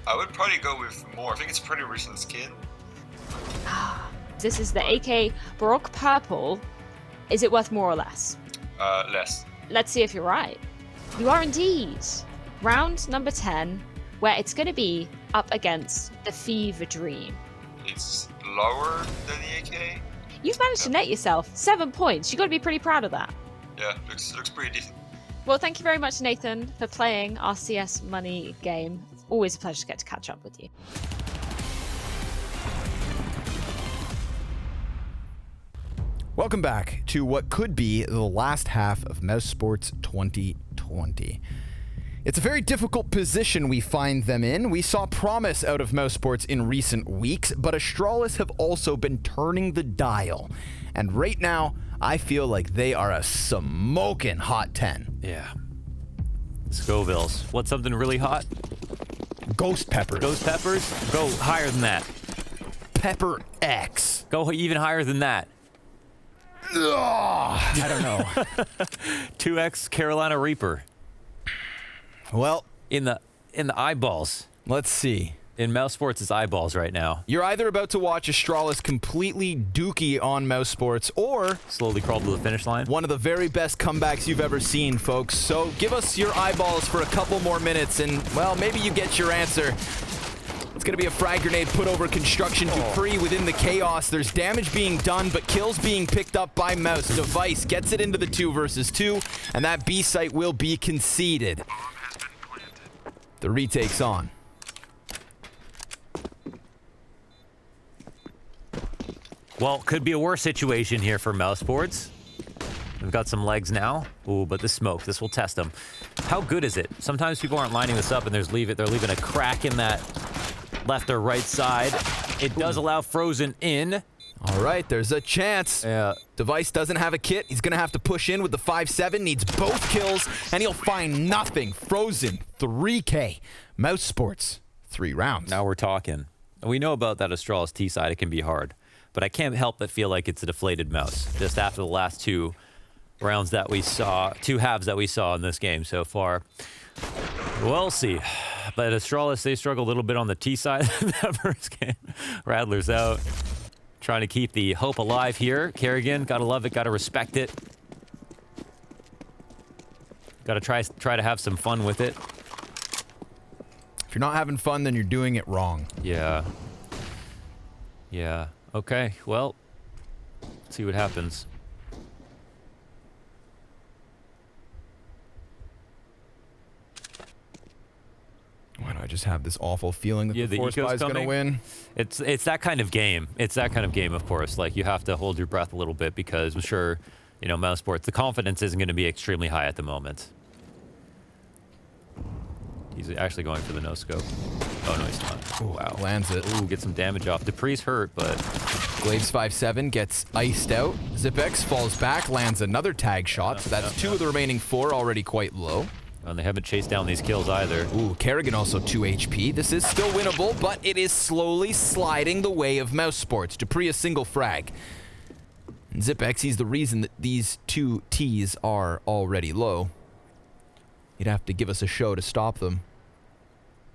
I would probably go with more. I think it's a pretty recent skin. This is the AK Baroque Purple. Is it worth more or less? Less. Let's see if you're right. You are indeed. Round number 10, where it's going to be up against the Fever Dream. It's lower than the AK. You've managed to net yourself 7 points. You've got to be pretty proud of that. Yeah, looks pretty decent. Well, thank you very much, Nathan, for playing our CS Money game. Always a pleasure to get to catch up with you. Welcome back to what could be the last half of MOUSESPORT's 2020. It's a very difficult position we find them in. We saw promise out of MOUSESPORTs in recent weeks, but ASTRALIS have also been turning the dial. And right now, I feel like they are a smoking hot 10. Yeah. Scovilles. What's something really hot? Ghost peppers. Ghost peppers? Go higher than that. Pepper X. Go even higher than that. Ugh, I don't know. 2X Carolina Reaper. Well, In the eyeballs. let's see. In MOUSESPORT's eyeballs right now. You're either about to watch ASTRALIS completely dookie on MOUSESPORTs, or Slowly crawled to the finish line. one of the very best comebacks you've ever seen, folks. So give us your eyeballs for a couple more minutes, and, well, maybe you get your answer. It's going to be a frag grenade put over construction Dupree within the chaos. There's damage being done, but kills being picked up by Mouse. Device gets it into the 2 versus 2, and that B site will be conceded. The retake's on. Well, could be a worse situation here for MOUSESPORTs. We've got some legs now. Ooh, but the smoke, this will test them. How good is it? Sometimes people aren't lining this up and they're leaving a crack in that left or right side. It does allow Frozen in. All right, there's a chance. Yeah. Device doesn't have a kit. He's going to have to push in with the 5-7. Needs both kills, and he'll find nothing. Frozen, 3K. MOUSESPORTs, 3 rounds. Now we're talking. We know about that ASTRALIS T side. It can be hard. But I can't help but feel like it's a deflated mouse. Just after the last 2 rounds that we saw, 2 halves that we saw in this game so far. We'll see. But ASTRALIS, they struggle a little bit on the T side that first game. Rattler's out. Trying to keep the hope alive here. Kerrigan, gotta love it, gotta respect it. Gotta try to have some fun with it. If you're not having fun, then you're doing it wrong. Yeah. Yeah. Okay, well, let's see what happens. Why do I just have this awful feeling that Yeah, the the Force eco's Spy is going to coming. win? It's that kind of game. It's that kind of game, of course. Like, you have to hold your breath a little bit because I'm sure, you know, Mousesports, the confidence isn't going to be extremely high at the moment. He's actually going for the no-scope. Oh, no, he's not. Ooh, Wow. lands it. Ooh, get some damage off. Dupree's hurt, but Glaves 5-7 gets iced out. ZipX falls back, lands another tag shot. So that's 2 of the remaining 4 already quite low. and they haven't chased down these kills either. Ooh, Kerrigan also 2 HP. This is still winnable, but it is slowly sliding the way of Mousesports. Dupree a single frag. And ZipX, he's the reason that these 2 Ts are already low. You'd have to give us a show to stop them.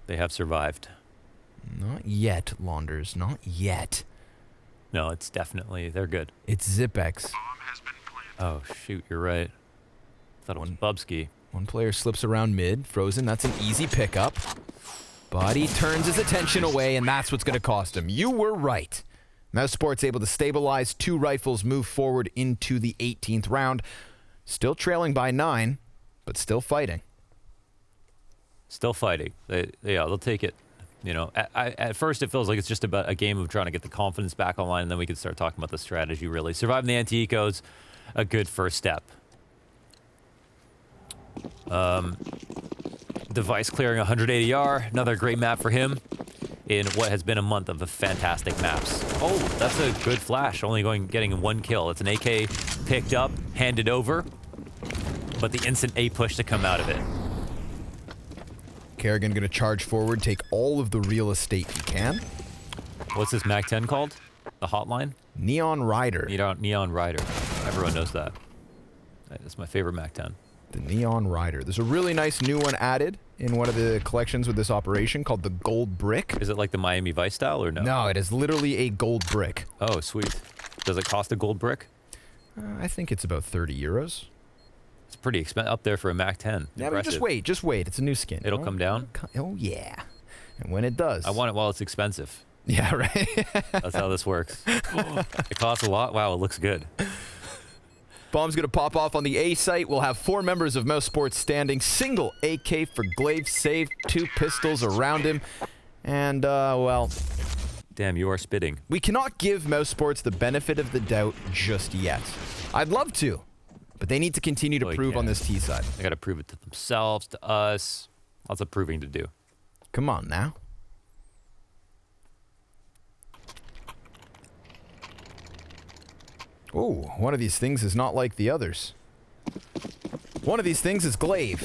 They have survived. Not yet, Launders. Not yet. No, it's definitely, they're good. It's ZipX. Oh, shoot, you're right. Thought it was Bubsky. One player slips around mid. Frozen, that's an easy pickup. But he turns his attention away, and that's what's going to cost him. You were right. Mousesports able to stabilize. 2 rifles move forward into the 18th round. Still trailing by 9, but still fighting. Still fighting. Yeah, they'll take it. You know, at first it feels like it's just about a game of trying to get the confidence back online, and then we can start talking about the strategy, really. Surviving the anti-eco's a good first step. Device clearing 180R, another great map for him in what has been a month of fantastic maps. Oh, that's a good flash, only getting 1 kill. It's an AK picked up, handed over, but the instant A push to come out of it. Kerrigan going to charge forward, take all of the real estate he can. What's this Mac 10 called? The hotline? Neon Rider. Neon Rider. Everyone knows that. That's my favorite Mac 10. The Neon Rider. There's a really nice new one added in one of the collections with this operation called the Gold Brick. Is it like the Miami Vice style or no? No, it is literally a gold brick. Oh, sweet. Does it cost a gold brick? I think it's about 30 euros. It's pretty expensive up there for a Mac 10. Yeah, but just wait. It's a new skin. It'll come down? Oh, yeah. And when it does. I want it while it's expensive. Yeah, right? That's how this works. It costs a lot? Wow, it looks good. Bomb's going to pop off on the A site. We'll have 4 members of Mousesports standing. Single AK for Glaive save. 2 pistols around him. And, well... Damn, you are spitting. We cannot give Mousesports the benefit of the doubt just yet. I'd love to. But they need to continue to prove on this T side. They got to prove it to themselves, to us. Lots of proving to do. Come on now. Oh, one of these things is not like the others. One of these things is Glaive.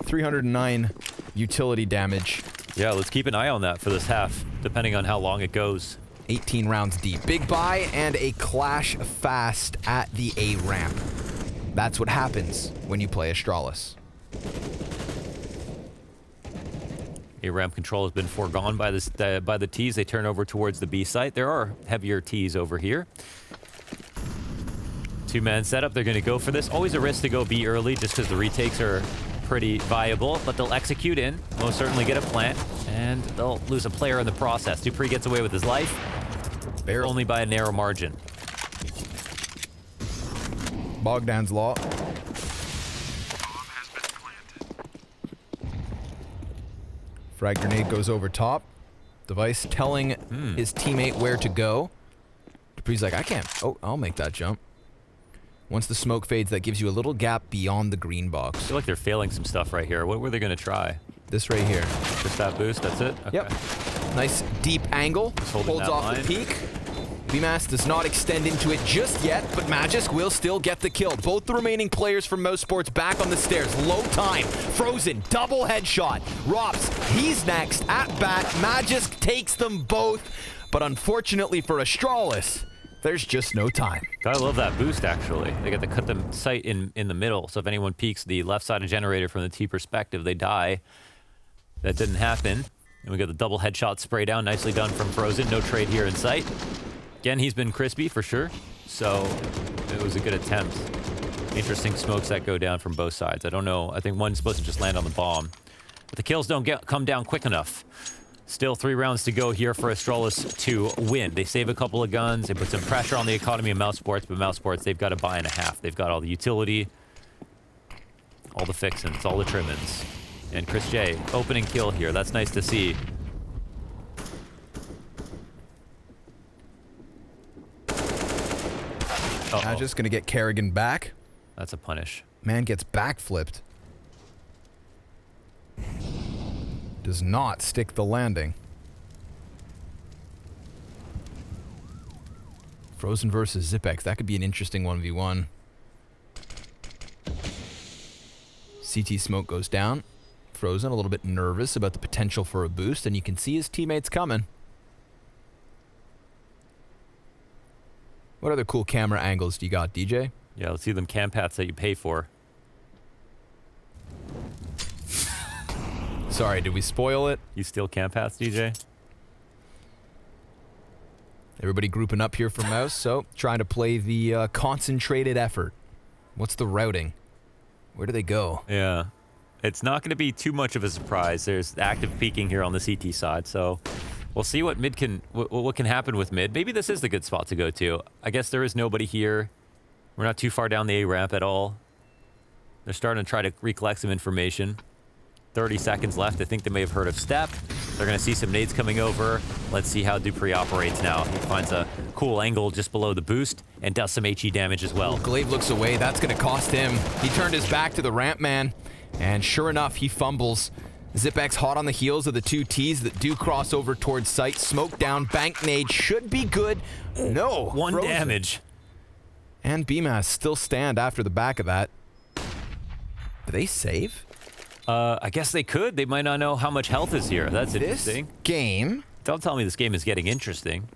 309 utility damage. Yeah, let's keep an eye on that for this half, depending on how long it goes. 18 rounds deep. Big buy and a clash fast at the A ramp. That's what happens when you play Astralis. A ramp control has been foregone by the T's. They turn over towards the B site. There are heavier T's over here. 2-man setup. They're going to go for this. Always a risk to go B early just because the retakes are pretty viable, but they'll execute in. Most certainly get a plant, and they'll lose a player in the process. Dupree gets away with his life, Barely. only by a narrow margin. Bogdan's Law. Frag grenade goes over top. Device telling his teammate where to go. Dupree's like, I can't. Oh, I'll make that jump. Once the smoke fades, that gives you a little gap beyond the green I box. feel like they're failing some stuff right here. What were they going to try? This right here. Just that boost? That's it? Okay. Yep. Nice deep angle. holding Holds that off line. the peak. VMAS does not extend into it just yet, but Magisk will still get the kill. Both the remaining players from Mousesports back on the stairs. Low time. Frozen. Double headshot. Rops. He's next at bat. Magisk takes them both. But unfortunately for Astralis, there's just no time. I love that boost, actually. They get to cut the sight in the middle, so if anyone peeks the left side of generator from the T perspective, they die. That didn't happen. And we got the double headshot spray down. Nicely done from Frozen. No trade here in sight. Again, he's been crispy for sure, so it was a good attempt. Interesting smokes that go down from both sides. I don't know. I think one's supposed to just land on the bomb. But the kills don't come down quick enough. Still 3 rounds to go here for Astralis to win. They save a couple of guns. They put some pressure on the economy of MOUSESPORT, but MOUSESPORT, they've got a buy and a half. They've got all the utility, all the fixins, all the trimmings. And Chris J, opening kill here. That's nice to see. Now just going to get Kerrigan back. That's a punish. Man gets backflipped. Does not stick the landing. Frozen versus ZipX. That could be an interesting 1v1. CT smoke goes down. Frozen a little bit nervous about the potential for a boost, and you can see his teammates coming. What other cool camera angles do you got, DJ? Yeah, let's see them cam paths that you pay for. Sorry, did we spoil it? You steal cam paths, DJ? Everybody grouping up here for Mouse, so trying to play the concentrated effort. What's the routing? Where do they go? Yeah. It's not going to be too much of a surprise. There's active peeking here on the CT side, so we'll see what mid can what can happen with mid. Maybe this is the good spot to go to. I guess there is nobody here. We're not too far down the A ramp at all. They're starting to try to recollect some information. 30 seconds left. I think they may have heard of Step. They're going to see some nades coming over. Let's see how dupreeh operates now. He finds a cool angle just below the boost and does some HE damage as well. Glaive looks away. That's going to cost him. He turned his back to the ramp man, and sure enough, he fumbles. ZipX hot on the heels of the 2 Ts that do cross over towards site. Smoke down, bank nade should be good. No. 1 Frozen. damage. And BMAS still stand after the back of that. Do they save? I guess they could. They might not know how much health is here. That's interesting. This game Don't tell me this game is getting interesting.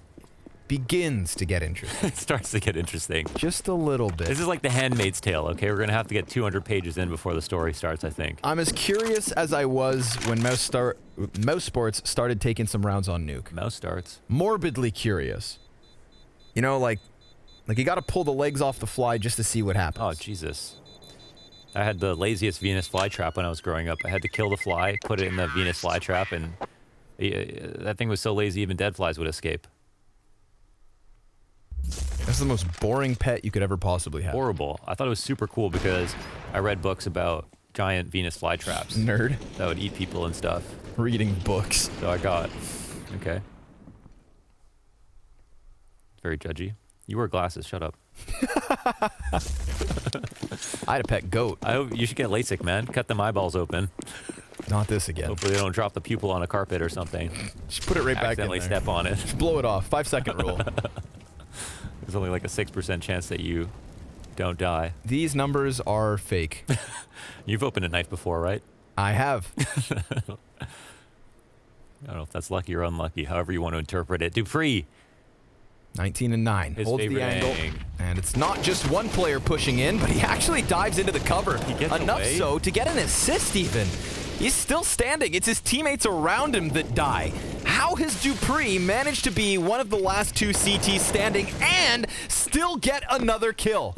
begins to get interesting. It starts to get interesting. Just a little bit. This is like The Handmaid's Tale, okay? We're going to have to get 200 pages in before the story starts, I think. I'm as curious as I was when MOUSESPORTS started taking some rounds on Nuke. Mouse starts. Morbidly curious. You know, like you got to pull the legs off the fly just to see what happens. Oh, Jesus. I had the laziest Venus flytrap when I was growing up. I had to kill the fly, put it in the Venus flytrap, and that thing was so lazy even dead flies would escape. That's the most boring pet you could ever possibly have. Horrible. I thought it was super cool because I read books about giant Venus flytraps Nerd. that would eat people and stuff. Reading books. So I got, okay. Very judgy. You wear glasses, shut up. I had a pet goat. I hope you should get LASIK, man. Cut them eyeballs open. Not this again. Hopefully they don't drop the pupil on a carpet or something. Just put it right back in Accidentally there. step on it. Just blow it off. 5-second rule. There's only like a 6% chance that you don't die. These numbers are fake. You've opened a knife before, right? I have. I don't know if that's lucky or unlucky, however you want to interpret it. dupreeh. 19 and 9. His Holds the favorite angle. ang. And it's not just one player pushing in, but he actually dives into the cover. He gets Enough away. so to get an assist even. He's still standing. It's his teammates around him that die. How has dupreeh managed to be one of the last 2 CTs standing and still get another kill?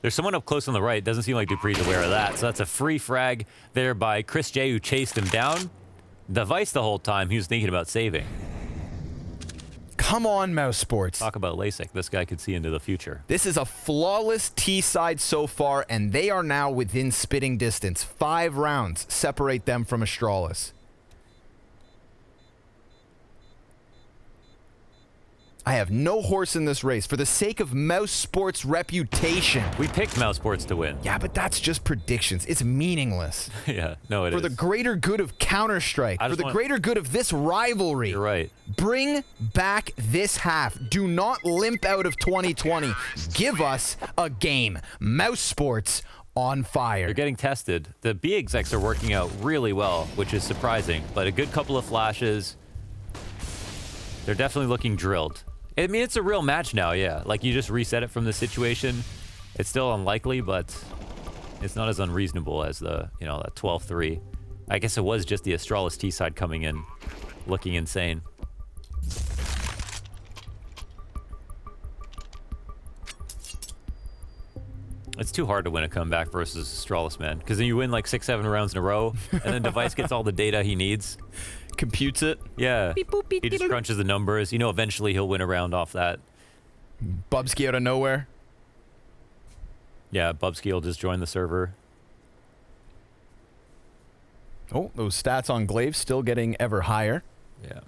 There's someone up close on the right. Doesn't seem like dupreeh's aware of that. So that's a free frag there by Chris J, who chased him down. Device the whole time he was thinking about saving. Come on, MOUSESPORTS. Talk about LASIK. This guy could see into the future. This is a flawless T side so far, and they are now within spitting distance. 5 rounds separate them from Astralis. I have no horse in this race for the sake of MOUSESPORTS' reputation. We picked MOUSESPORTS to win. Yeah, but that's just predictions. It's meaningless. Yeah, no, it is. For the greater good of Counter-Strike, I for just the want- greater good of this rivalry. You're right. Bring back this half. Do not limp out of 2020. Give us a game. MOUSESPORTS on fire. They're getting tested. The B execs are working out really well, which is surprising. But a good couple of flashes. They're definitely looking drilled. I mean, it's a real match now, yeah. Like, you just reset it from the situation. It's still unlikely, but it's not as unreasonable as the, you know, that 12-3. I guess it was just the Astralis T side coming in, looking insane. It's too hard to win a comeback versus Astralis, man. Because then you win like 6-7 rounds in a row, and then Device gets all the data he needs. Computes it. Yeah. Beep, boop, beep, He just beep, crunches the numbers. You know, eventually he'll win a round off that. Bubsky out of nowhere. Yeah, Bubsky will just join the server. Oh, those stats on Glaive still getting ever higher. Yeah.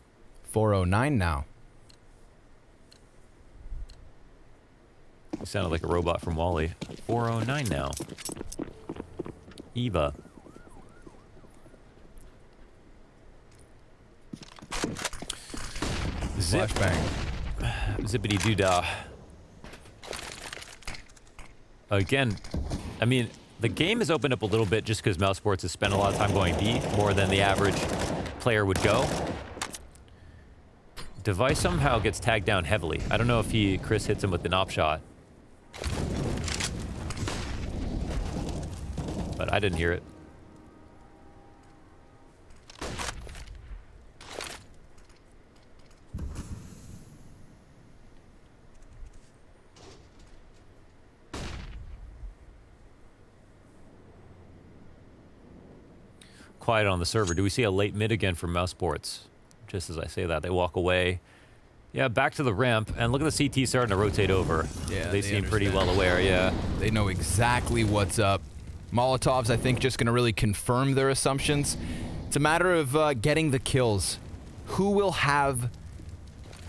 409 now. You sounded like a robot from Wall-E. 409 now. Eva. Zip. Flashbang. Zippity doo-dah. Again, I mean, the game has opened up a little bit just because MOUSESPORT has spent a lot of time going B, more than the average player would go. Device somehow gets tagged down heavily. I don't know if Chris hits him with an op shot. But I didn't hear it. Quiet on the server. Do we see a late mid again from MOUSESPORT? Just as I say that, they walk away. Yeah, back to the ramp, and look at the CT starting to rotate over. Yeah, they seem pretty well aware, yeah. They know exactly what's up. Molotovs, I think, just going to really confirm their assumptions. It's a matter of getting the kills. Who will have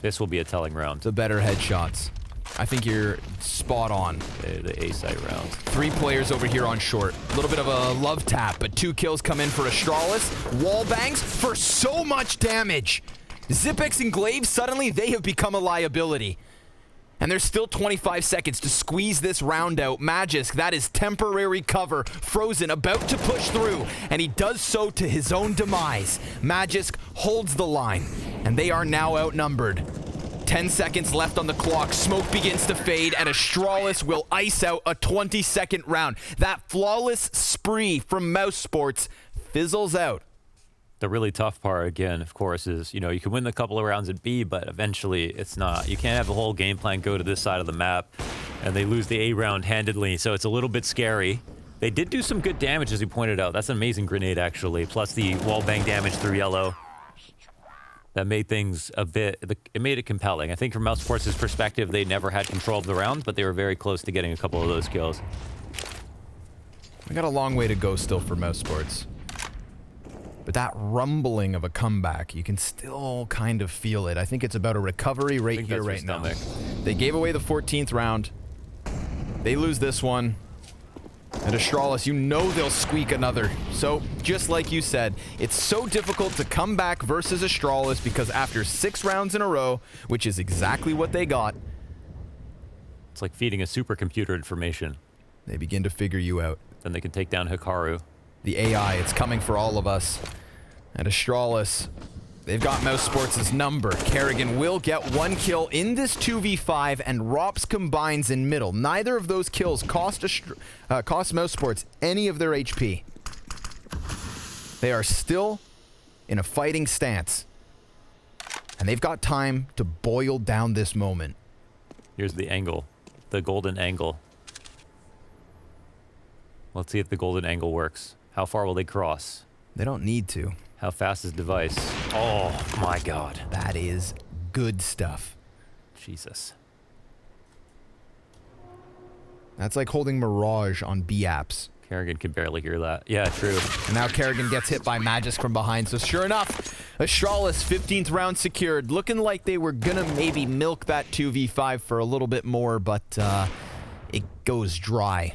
This will be a telling round. the better headshots? I think you're spot on. The A site round. 3 players over here on short. A little bit of a love tap, but 2 kills come in for Astralis. Wall bangs for so much damage. Zipex and Glaive, suddenly they have become a liability. And there's still 25 seconds to squeeze this round out. Magisk, that is temporary cover. Frozen, about to push through, and he does so to his own demise. Magisk holds the line, and they are now outnumbered. 10 seconds left on the clock. Smoke begins to fade, and Astralis will ice out a 20-second round. That flawless spree from MOUSESPORT fizzles out. The really tough part, again, of course, is, you know, you can win a couple of rounds at B, but eventually it's not. You can't have the whole game plan go to this side of the map, and they lose the A round handedly, so it's a little bit scary. They did do some good damage, as you pointed out. That's an amazing grenade, actually, plus the wall bang damage through yellow. That made things a bit, it made it compelling. I think from MOUSESPORT's perspective, they never had control of the round, but they were very close to getting a couple of those kills. We got a long way to go still for MOUSESPORT. But that rumbling of a comeback, you can still kind of feel it. I think it's about a recovery rate here right now. They gave away the 14th round. They lose this one. And Astralis, you know they'll squeak another. So, just like you said, it's so difficult to come back versus Astralis because after 6 rounds in a row, which is exactly what they got, it's like feeding a supercomputer information. They begin to figure you out. Then they can take down Hikaru. The AI, it's coming for all of us. And Astralis, they've got MOUSESPORT's number. Kerrigan will get 1 kill in this 2v5, and Rops combines in middle. Neither of those kills cost MOUSESPORT any of their HP. They are still in a fighting stance. And they've got time to boil down this moment. Here's the angle. The golden angle. Let's see if the golden angle works. How far will they cross? They don't need to. How fast is Device? Oh, my God. That is good stuff. Jesus. That's like holding Mirage on B apps. Kerrigan can barely hear that. Yeah, true. And now Kerrigan gets hit by Magisk from behind. So sure enough, Astralis 15th round secured. Looking like they were gonna maybe milk that 2v5 for a little bit more, but it goes dry.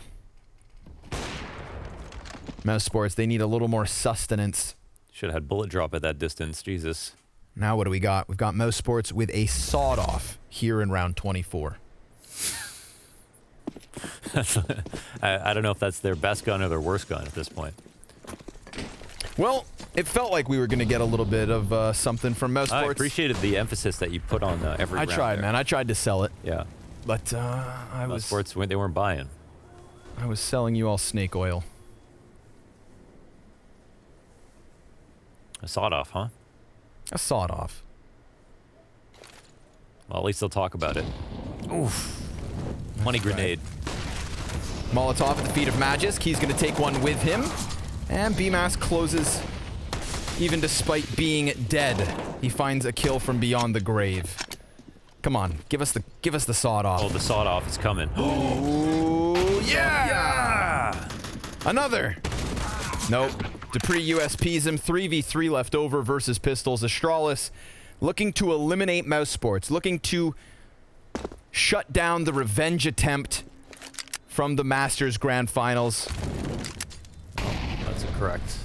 MOUSESPORT, they need a little more sustenance. Should have had bullet drop at that distance. Jesus. Now what do we got? We've got MOUSESPORT with a sawed-off here in round 24. I don't know if that's their best gun or their worst gun at this point. Well, it felt like we were going to get a little bit of something from MOUSESPORT. I appreciated the emphasis that you put on every round. I tried, man. I tried to sell it. Yeah. But MOUSESPORT, they weren't buying. I was selling you all snake oil. A sawed-off, huh? A sawed-off. Well, at least they'll talk about it. Oof. Money grenade. Molotov at the feet of Magisk. He's going to take one with him. And BMAS closes, even despite being dead. He finds a kill from beyond the grave. Come on, give us the sawed off. Oh, the sawed off is coming. Ooh, yeah! Another. Nope. Dupree USPs him. 3v3 left over versus Pistols. Astralis looking to eliminate MOUSESPORT, looking to shut down the revenge attempt from the Masters Grand Finals. That's correct.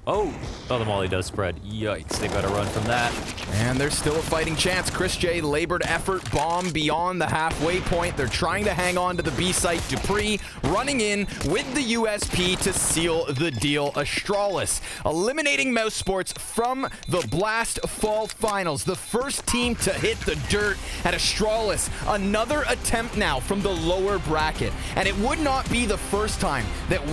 Oh, the molly does spread. Yikes, they better run from that. And there's still a fighting chance. Chris J, labored effort, bomb beyond the halfway point. They're trying to hang on to the B site. Dupree running in with the USP to seal the deal. Astralis eliminating MOUSESPORT from the Blast Fall Finals. The first team to hit the dirt at Astralis. Another attempt now from the lower bracket. And it would not be the first time that we